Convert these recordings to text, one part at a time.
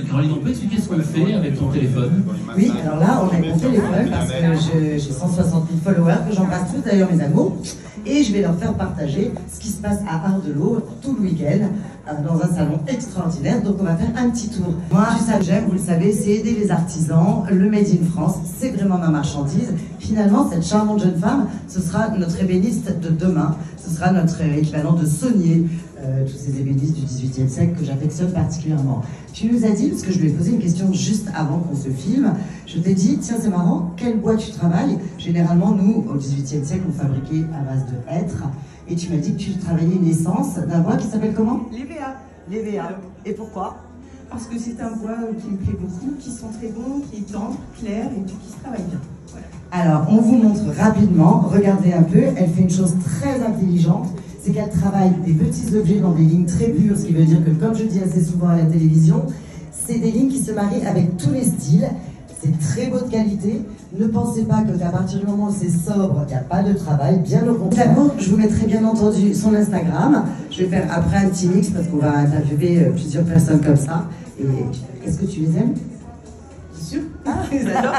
Caroline, on peut expliquer ce qu'on fait avec ton téléphone? Oui, alors là, on a mon téléphone parce que j'ai 160 000 followers, que j'embrasse tous d'ailleurs mes amours. Et je vais leur faire partager ce qui se passe à Ardelot tout le week-end dans un salon extraordinaire. Donc on va faire un petit tour. Moi, ça que j'aime, vous le savez, c'est aider les artisans. Le Made in France, c'est vraiment ma marchandise. Finalement, cette charmante jeune femme, ce sera notre ébéniste de demain. Ce sera notre équivalent de Saunier, tous ces ébénistes du XVIIIe siècle que j'affectionne particulièrement. Tu nous as dit, parce que je lui ai posé une question juste avant qu'on se filme, je t'ai dit, tiens c'est marrant, quel bois tu travailles? Généralement, nous, au XVIIIe siècle, on fabriquait à base de hêtre. Et tu m'as dit que tu travaillais une essence d'un bois qui s'appelle comment? L'EVA. L'EVA. Et pourquoi? Parce que c'est un bois qui me plaît beaucoup, qui sent très bon, qui est tendre, clair et puis qui se travaille bien. Voilà. Alors, on vous montre rapidement, regardez un peu, elle fait une chose très intelligente, c'est qu'elle travaille des petits objets dans des lignes très pures, ce qui veut dire que, comme je dis assez souvent à la télévision, c'est des lignes qui se marient avec tous les styles, c'est très beau de qualité. Ne pensez pas qu'à partir du moment où c'est sobre, il n'y a pas de travail, bien au contraire. Je vous mettrai bien entendu son Instagram, je vais faire après un petit mix parce qu'on va interviewer plusieurs personnes comme ça. Et est-ce que tu les aimes? Bien sûr. Ah, j'adore.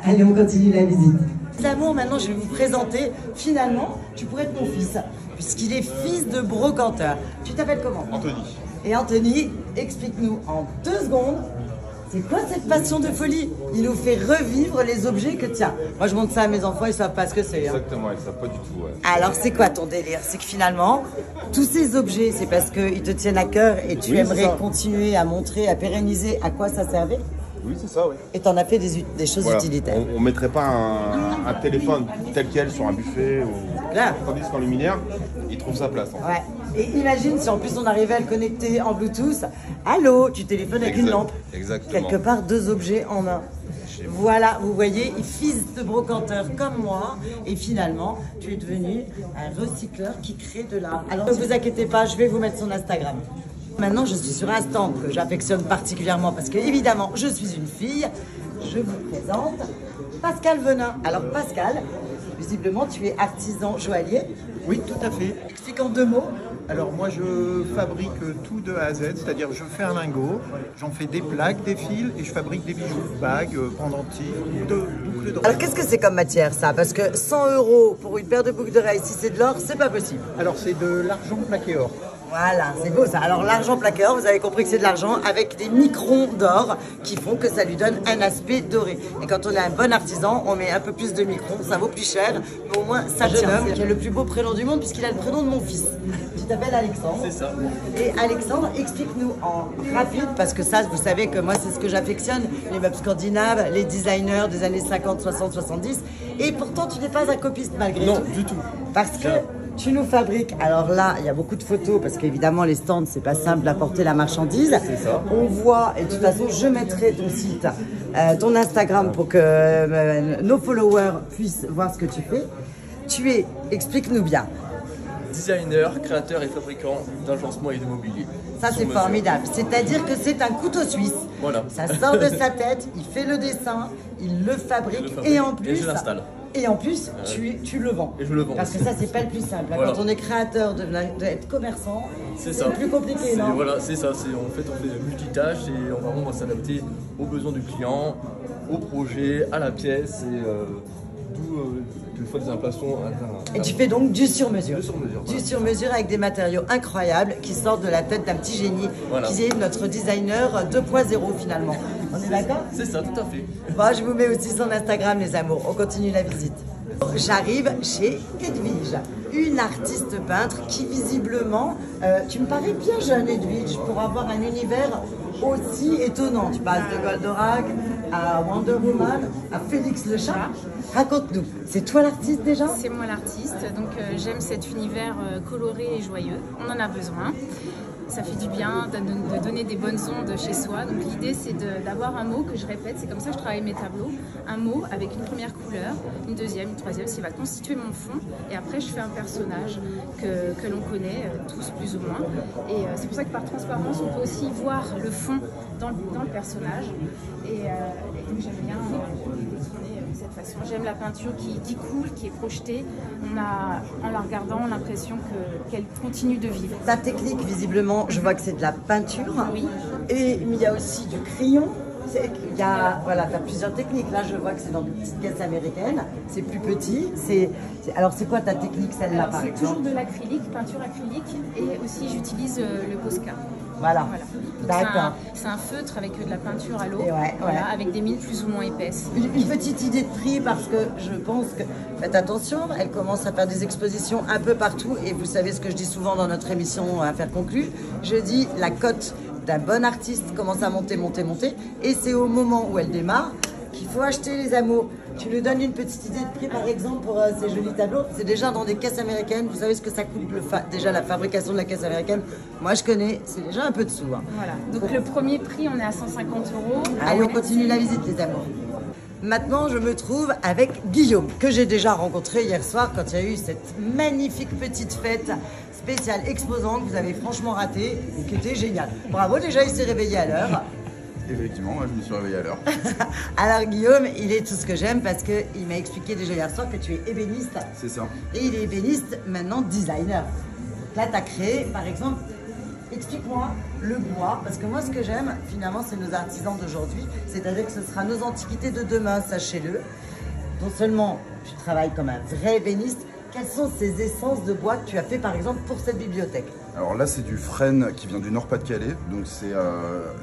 Allez, on continue la visite. L'amour, maintenant je vais vous présenter, finalement, tu pourrais être mon fils, puisqu'il est fils de brocanteur. Tu t'appelles comment? Anthony. Et Anthony, explique-nous en 2 secondes, c'est quoi cette passion de folie? Il nous fait revivre les objets que tiens. Moi je montre ça à mes enfants, ils savent pas ce que c'est. Hein. Exactement, ils savent pas du tout. Ouais. Alors c'est quoi ton délire? C'est que finalement, tous ces objets, c'est parce qu'ils te tiennent à cœur et tu aimerais continuer à montrer, à pérenniser à quoi ça servait? Oui, c'est ça, oui. Et t'en as fait des choses utilitaires. On ne mettrait pas un téléphone tel quel sur un buffet ou... Là. Tandis qu'en luminaire, il trouve sa place. En fait. Ouais. Et imagine si en plus on arrivait à le connecter en Bluetooth. Allô, tu téléphones avec une lampe. Exactement. Quelque part, 2 objets en un. Voilà, vous voyez, fils de brocanteur comme moi, et finalement, tu es devenu un recycleur qui crée de l'art. Alors ne vous inquiétez pas, je vais vous mettre son Instagram. Maintenant, je suis sur un stand que j'affectionne particulièrement parce que, évidemment, je suis une fille. Je vous présente Pascal Venin. Alors, Pascal, visiblement, tu es artisan joaillier. Oui, tout à fait. Explique en 2 mots. Alors moi je fabrique tout de A à Z, c'est-à-dire je fais un lingot, j'en fais des plaques, des fils et je fabrique des bijoux, bagues, pendentifs, de boucles d'oreilles. Alors qu'est-ce que c'est comme matière ça? Parce que 100 € pour une paire de boucles d'oreilles, si c'est de l'or, c'est pas possible. Alors c'est de l'argent plaqué or. Voilà, c'est beau ça. Alors l'argent plaqué or, vous avez compris que c'est de l'argent avec des microns d'or qui font que ça lui donne un aspect doré. Et quand on est un bon artisan, on met un peu plus de microns, ça vaut plus cher, mais au moins ça tient. Qui a le plus beau prénom du monde puisqu'il a le prénom de mon fils. Tu t'appelles Alexandre. C'est ça. Et Alexandre, explique-nous en rapide, parce que ça, vous savez que moi, c'est ce que j'affectionne, les meubles scandinaves, les designers des années 50, 60, 70. Et pourtant, tu n'es pas un copiste malgré tout. Non, du tout. Parce que tu nous fabriques. Alors là, il y a beaucoup de photos, parce qu'évidemment, les stands, c'est pas simple d'apporter la marchandise. C'est ça. On voit, et de toute façon, je mettrai ton site, ton Instagram pour que nos followers puissent voir ce que tu fais. Tu es, explique-nous bien. Designer, créateur et fabricant d'agencements et de mobilier. Ça, c'est formidable. C'est-à-dire que c'est un couteau suisse. Voilà. Ça sort de sa tête, il fait le dessin, il le fabrique, et en plus... Et je l'installe. Et en plus, tu le vends. Et je le vends. Parce que ça, c'est pas le plus simple. Voilà. Quand on est créateur, d'être commerçant, c'est plus compliqué, non? Voilà, c'est ça. En fait, on fait multitâches et on va vraiment s'adapter aux besoins du client, au projet, à la pièce et d'où des fois des impressions. Et tu fais donc du sur-mesure. Du sur-mesure. Du sur-mesure avec des matériaux incroyables qui sortent de la tête d'un petit génie, qui est notre designer 2.0 finalement. On est d'accord? C'est ça, tout à fait. Bon, je vous mets aussi son Instagram, les amours. On continue la visite. J'arrive chez Edwige, une artiste peintre qui visiblement, tu me parais bien jeune Edwige pour avoir un univers aussi étonnant. Tu passes de Goldorak à Wonder Woman, à Félix le chat. Raconte-nous, c'est toi l'artiste déjà? C'est moi l'artiste, donc j'aime cet univers coloré et joyeux, on en a besoin. Ça fait du bien de donner des bonnes ondes chez soi. Donc l'idée c'est d'avoir un mot que je répète, c'est comme ça que je travaille mes tableaux. Un mot avec une première couleur, une deuxième, une troisième, ce qui va constituer mon fond. Et après je fais un personnage que l'on connaît tous plus ou moins. Et c'est pour ça que par transparence on peut aussi voir le fond dans le personnage. Et donc j'aime bien décliner de cette façon. J'aime la peinture qui coule, qui est projetée. On a, en la regardant, l'impression qu'elle continue de vivre. Ta technique, visiblement, je vois que c'est de la peinture. Oui. Mais il y a aussi du crayon. Voilà, tu as plusieurs techniques. Là, je vois que c'est dans une petite caisse américaine. C'est plus petit. Alors, c'est quoi ta technique, celle-là, par exemple? C'est toujours de l'acrylique, peinture acrylique. Et aussi, j'utilise le Posca. Voilà. D'accord. C'est un feutre avec de la peinture à l'eau, ouais. avec des mines plus ou moins épaisses. Une petite idée de prix, parce que je pense que, faites attention, elle commence à faire des expositions un peu partout. Et vous savez ce que je dis souvent dans notre émission Affaires conclues. Je dis la cote d'un bon artiste commence à monter. Et c'est au moment où elle démarre qu'il faut acheter les amours. Tu nous donnes une petite idée de prix, par exemple, pour ces jolis tableaux. C'est déjà dans des caisses américaines. Vous savez ce que ça coûte, déjà la fabrication de la caisse américaine? Moi, je connais. C'est déjà un peu de sous. Hein. Voilà. Donc, le premier prix, on est à 150 €. Ah oui, on continue la visite, les amours. Maintenant, je me trouve avec Guillaume, que j'ai déjà rencontré hier soir quand il y a eu cette magnifique petite fête spéciale exposant que vous avez franchement raté et qui était géniale. Bravo, déjà, il s'est réveillé à l'heure. Effectivement, moi je me suis réveillé à l'heure. Alors Guillaume, il est tout ce que j'aime parce qu'il m'a expliqué déjà hier soir que tu es ébéniste. C'est ça. Et il est ébéniste, maintenant designer. Là, tu as créé, par exemple, explique-moi le bois, parce que moi ce que j'aime, finalement, c'est nos artisans d'aujourd'hui, c'est-à-dire que ce sera nos antiquités de demain, sachez-le. Non seulement tu travailles comme un vrai ébéniste, quelles sont ces essences de bois que tu as fait, par exemple, pour cette bibliothèque? Alors là, c'est du frêne qui vient du Nord-Pas-de-Calais. Donc c'est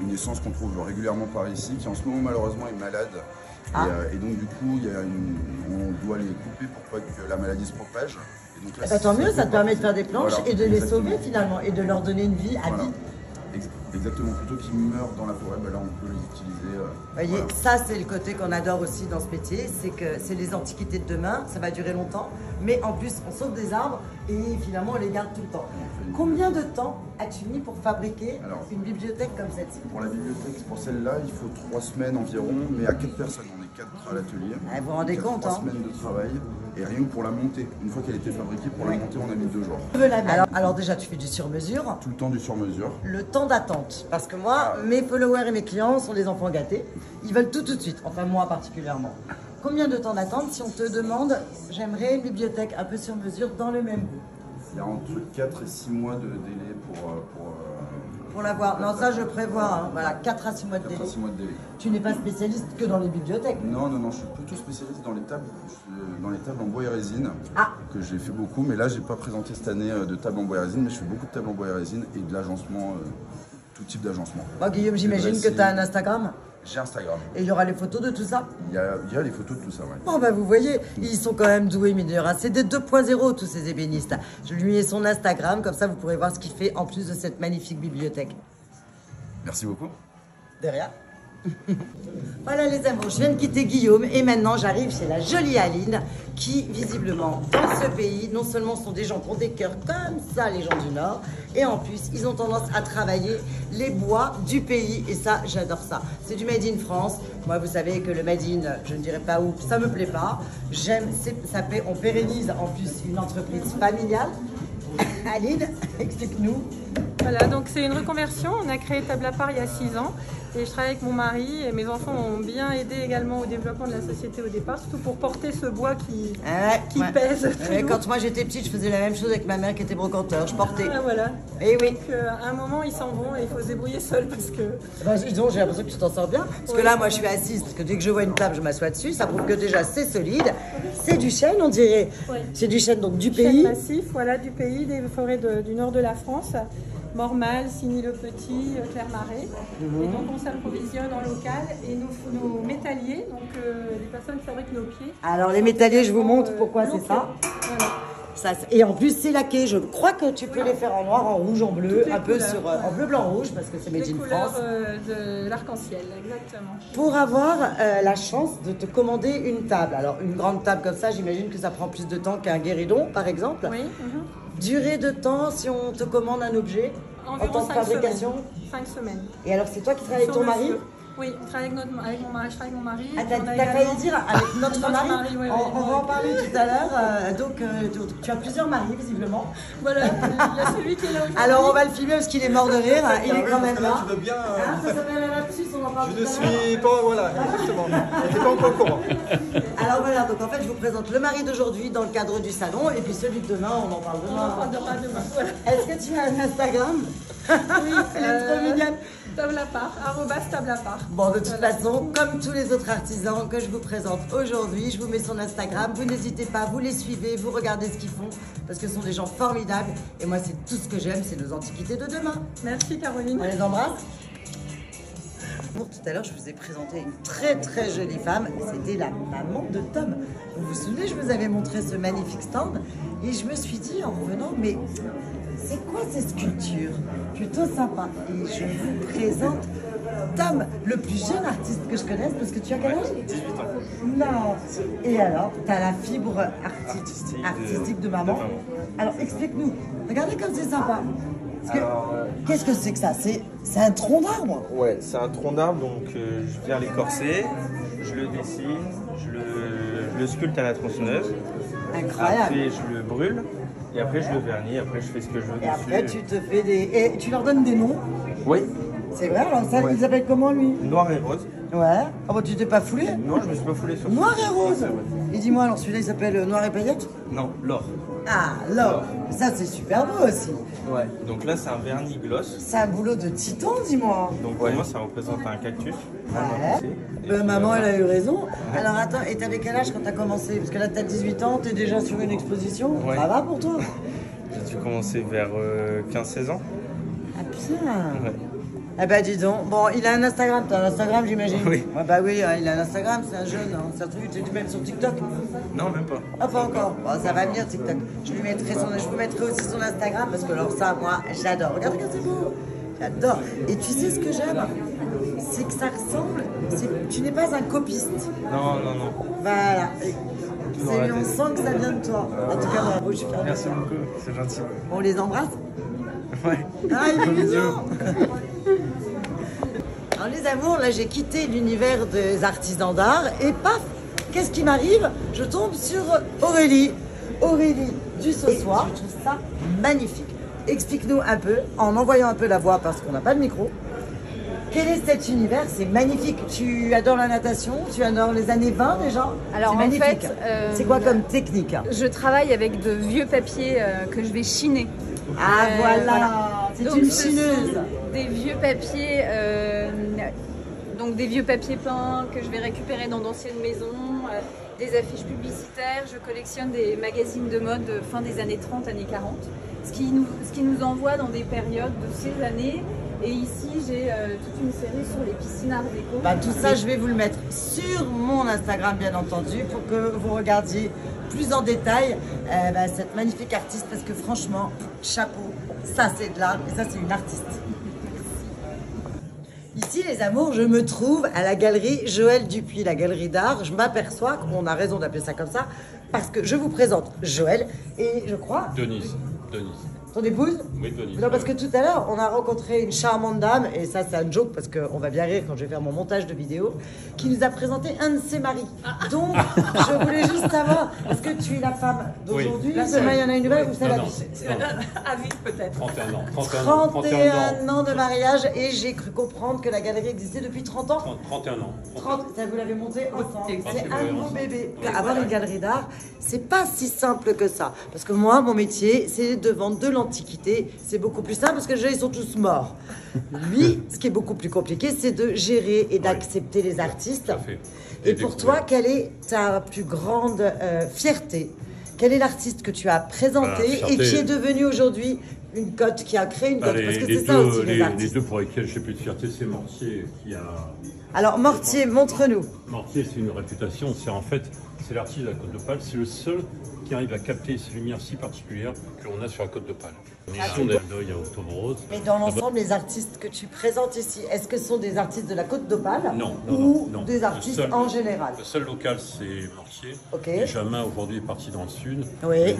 une essence qu'on trouve régulièrement par ici, qui en ce moment malheureusement est malade. Et donc du coup, on doit les couper pour pas que la maladie se propage. Et donc, là, tant mieux, ça te permet de faire des planches et de les exactement. sauver finalement et de leur donner une vie à vie. Exactement, plutôt qu'ils meurent dans la forêt, là on peut les utiliser. Vous voyez, ça c'est le côté qu'on adore aussi dans ce métier, c'est que c'est les antiquités de demain, ça va durer longtemps, mais en plus on sauve des arbres et finalement on les garde tout le temps. Combien de temps as-tu mis pour fabriquer une bibliothèque comme celle-ci? Pour la bibliothèque, pour celle-là, il faut 3 semaines environ, mais à 4 personnes, on est 4 à l'atelier. Vous vous rendez compte, 3 semaines de travail, et rien que pour la monter. Une fois qu'elle était fabriquée, pour la monter, on a mis 2 jours. Alors déjà, tu fais du sur-mesure. Tout le temps du sur-mesure. Le temps d'attente, parce que moi, mes followers et mes clients sont des enfants gâtés. Ils veulent tout de suite, enfin moi particulièrement. Combien de temps d'attente si on te demande, j'aimerais une bibliothèque un peu sur mesure dans le même goût? Il y a entre 4 et 6 mois de délai pour l'avoir. Non, ça je prévois, hein. Voilà, 4 à 6 mois de délai. 4 à 6 mois de délai. Tu n'es pas spécialiste que dans les bibliothèques? Non, je suis plutôt spécialiste dans les tables, en bois et résine, que j'ai fait beaucoup, mais là j'ai pas présenté cette année de table en bois et résine, mais je fais beaucoup de tables en bois et résine et de l'agencement, tout type d'agencement. Bon, Guillaume, j'imagine que tu as un Instagram? J'ai Instagram. Et il y aura les photos de tout ça? Il y a les photos de tout ça, ouais. Bon, vous voyez, ils sont quand même doués, mine de rien. C'est des 2.0, tous ces ébénistes. Je lui ai son Instagram, comme ça vous pourrez voir ce qu'il fait en plus de cette magnifique bibliothèque. Merci beaucoup. De rien. Voilà les amours, je viens de quitter Guillaume et maintenant j'arrive chez la jolie Aline qui visiblement dans ce pays non seulement sont des gens qui ont des cœurs comme ça, les gens du Nord, et en plus ils ont tendance à travailler les bois du pays et ça j'adore ça. C'est du Made in France. Moi vous savez que le Made in, je ne dirais pas où, ça me plaît pas. J'aime, on pérennise en plus une entreprise familiale. Aline, explique-nous. Voilà, donc c'est une reconversion. On a créé Table à part il y a 6 ans et je travaille avec mon mari et mes enfants ont bien aidé également au développement de la société au départ, surtout pour porter ce bois qui pèse. Quand moi j'étais petite, je faisais la même chose avec ma mère qui était brocanteur, je portais. Ah, voilà. Et oui. Donc à un moment ils s'en vont et il faut se débrouiller seul parce que... Disons, j'ai l'impression que tu t'en sors bien. Parce que là, moi je suis assise, parce que dès que je vois une table, je m'assois dessus. Ça prouve que déjà c'est solide. C'est du chêne, on dirait. Oui. C'est du chêne donc du pays. Chêne massif, voilà, du pays, des forêts du nord de la France. Mormal, Signy-le-Petit, Clermarais. Et donc on s'approvisionne en local et nos métalliers, donc les personnes qui fabriquent nos pieds. Alors les métalliers, je vous montre pourquoi c'est ça. Voilà. Et en plus c'est laqué, je crois que tu peux les faire en noir, en rouge, en bleu, un peu en bleu, blanc, rouge parce que c'est Made in France. De l'arc-en-ciel, exactement. Pour avoir la chance de te commander une table. Alors une grande table comme ça, j'imagine que ça prend plus de temps qu'un guéridon par exemple. Oui. Durée de temps si on te commande un objet environ en temps de fabrication? 5 semaines. Et alors c'est toi qui travailles avec ton mari? Oui, on travaille avec mon mari, je travaille avec mon mari. Ah, On a t'as failli également- dire avec notre mari. ouais, On va en parler tout à l'heure. Donc, tu as plusieurs maris, visiblement. Voilà, il y a celui qui est là aujourd'hui. Alors, on va le filmer parce qu'il est mort de rire. Il est quand même là. Tu veux bien. Hein, ça s'appelle un lapsus, on en parle Je ne tout à l'heure. suis pas. Voilà, exactement. On n'était pas encore au courant. Alors voilà, donc en fait, je vous présente le mari d'aujourd'hui dans le cadre du salon et puis celui de demain, on en parle On en demain. parlera demain, voilà. Est-ce que tu as un Instagram? Oui, Elle est trop mignonne. Table à part, @table à part. Bon, de toute façon, comme tous les autres artisans que je vous présente aujourd'hui, je vous mets son Instagram. Vous n'hésitez pas, vous les suivez, vous regardez ce qu'ils font parce que ce sont des gens formidables. Et moi, c'est tout ce que j'aime, c'est nos antiquités de demain. Merci Caroline. On les embrasse. Pour tout à l'heure, je vous ai présenté une très très jolie femme. C'était la maman de Tom. Vous vous souvenez, je vous avais montré ce magnifique stand et je me suis dit en revenant, mais c'est quoi ces sculptures? Plutôt sympa. Et je vous présente Tom, le plus jeune artiste que je connaisse, parce que tu as quel âge? 18 ans. Non. Et alors, tu as la fibre artistique de maman. Alors, explique-nous. Regardez comme c'est sympa. Qu'est-ce que c'est que ça? C'est un tronc d'arbre? Ouais, c'est un tronc d'arbre, donc je viens l'écorcer, je le dessine, je le sculpte à la tronçonneuse. Incroyable. Après, je le brûle, et après, je le vernis, après, je fais ce que je veux Et dessus. après, tu te fais des... Et tu leur donnes des noms? Oui. C'est vrai, alors ça, Ouais. il s'appelle comment, lui? Noir et rose. Ouais. Oh, bah, tu t'es pas foulé? Non, je me suis pas foulé sur Noir ce- et rose? Ouais. Et dis-moi, alors celui-là, il s'appelle Noir et paillettes? Non, l'or. Ah, l'or. Ça, c'est super beau aussi. Ouais. Donc là, c'est un vernis gloss. C'est un boulot de titan, dis-moi. Donc pour moi, ça représente un cactus. Ouais. Maman, elle a eu raison. Alors attends, et t'avais quel âge quand t'as commencé? Parce que là, t'as 18 ans, t'es déjà sur une exposition. Ouais. Ça va pour toi? J'ai dû commencer vers 15-16 ans. Ah bien. Ouais. Eh ben dis donc. Bon, il a un Instagram. T'as un Instagram, j'imagine? Oui. Ouais, bah oui, il a un Instagram, c'est un jeune. Hein. Ça se trouve, tu mets sur TikTok? Non, même pas. Ah, pas encore. Bon, ça va venir, TikTok. Je vous mettrai aussi son Instagram parce que alors ça, moi, j'adore. Regarde que c'est beau. J'adore. Et tu sais ce que j'aime? C'est que ça ressemble. Tu n'es pas un copiste. Non, non, non. Voilà. Toujours la On tête. sent que ça vient de toi. En tout cas, bravo, je suis fière de Merci toi. beaucoup, c'est gentil. On les embrasse? Ouais. Ah, il est mignon. Alors les amours, là j'ai quitté l'univers des artisans d'art et paf, qu'est-ce qui m'arrive? Je tombe sur Aurélie. Aurélie du ce soir. Je trouve ça magnifique. Explique-nous un peu, en envoyant un peu la voix parce qu'on n'a pas de micro. Quel est cet univers? C'est magnifique. Tu adores la natation? Tu adores les années 20 déjà? Alors, c'est en magnifique. fait, c'est quoi comme technique? Je travaille avec de vieux papiers que je vais chiner. Ah voilà, c'est donc, une ce chineuse. sont des vieux papiers, donc des vieux papiers peints que je vais récupérer dans d'anciennes maisons, des affiches publicitaires. Je collectionne des magazines de mode fin des années 30, années 40, ce qui nous envoie dans des périodes de ces années. Et ici, j'ai toute une série sur les piscines art déco. Bah, tout ça, je vais vous le mettre sur mon Instagram, bien entendu, pour que vous regardiez plus en détail cette magnifique artiste, parce que franchement, chapeau, ça c'est de l'art, et ça c'est une artiste. Ici, les amours, je me trouve à la galerie Joël Dupuis, la galerie d'art. Je m'aperçois qu'on a raison d'appeler ça comme ça, parce que je vous présente Joël, et je crois... Denise. Ton épouse? Oui, Denise. Non, parce que tout à l'heure, on a rencontré une charmante dame, et ça, c'est un joke, parce qu'on va bien rire quand je vais faire mon montage de vidéo, qui nous a présenté un de ses maris. Donc, je voulais juste savoir, est-ce que tu es la femme d'aujourd'hui? Oui. Demain, il y en a une nouvelle, ou c'est la Non, vie? À vie peut-être. 31 ans. 31 ans de mariage, et j'ai cru comprendre que la galerie existait depuis 30 ans. 31 ans. 30, ça vous l'avez monté ensemble. C'est c'est un vrai, beau ensemble. bébé. Avoir une galerie d'art, c'est pas si simple que ça. Parce que moi, mon métier, c'est de vendre de l'antiquité. C'est beaucoup plus simple parce que déjà, ils sont tous morts. Lui, ce qui est beaucoup plus compliqué, c'est de gérer et d'accepter les artistes. Et pour toi, quelle est ta plus grande fierté? Quel est l'artiste que tu as présenté et qui est devenu aujourd'hui une cote, qui a créé une cote? Parce que c'est ça aussi, les artistes. Les deux pour lesquels j'ai plus de fierté, c'est Mortier qui a... Alors, Mortier, montre-nous. Mortier, c'est une réputation. C'est en fait, c'est l'artiste de la Côte d'Opale. C'est le seul qui arrive à capter ces lumières si particulières qu'on a sur la Côte d'Opale. Son deuil à Octobre Rose. Mais dans l'ensemble, les artistes que tu présentes ici, est-ce que ce sont des artistes de la Côte d'Opale? Non, ou non. des artistes en général? Le seul local, c'est Mortier. Ok. Et Jamin, aujourd'hui, est parti dans le sud. Oui.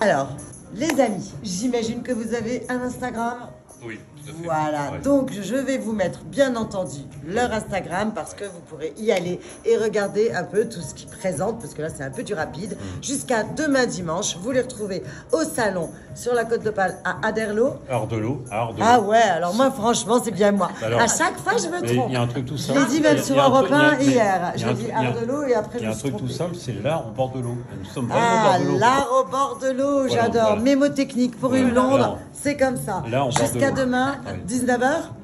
Alors, les amis, j'imagine que vous avez un Instagram. Oui, tout à fait. Voilà, Ouais. donc je vais vous mettre bien entendu leur Instagram parce que vous pourrez y aller et regarder un peu tout ce qu'ils présentent parce que là c'est un peu du rapide. Jusqu'à demain dimanche, vous les retrouvez au salon sur la Côte d'Opale à Aderlo. Ardelot. Ah ouais, alors moi franchement c'est bien moi. Alors, à chaque fois je me mais trompe. il y a un truc tout Je simple. l'ai dit même sur Europe 1 hier. Il y J'ai a un dit truc- il y a- Ardelot et après il y je a me un suis truc tout trompée. simple, c'est l'art au bord de l'eau. Nous sommes vraiment Ah, au bord de l'eau. l'art au bord de l'eau, Voilà, j'adore. voilà. Mémotechnique pour une Voilà. blonde, Alors, c'est comme ça. là, on part de Jusqu'à l'eau. demain, Ouais. 19h.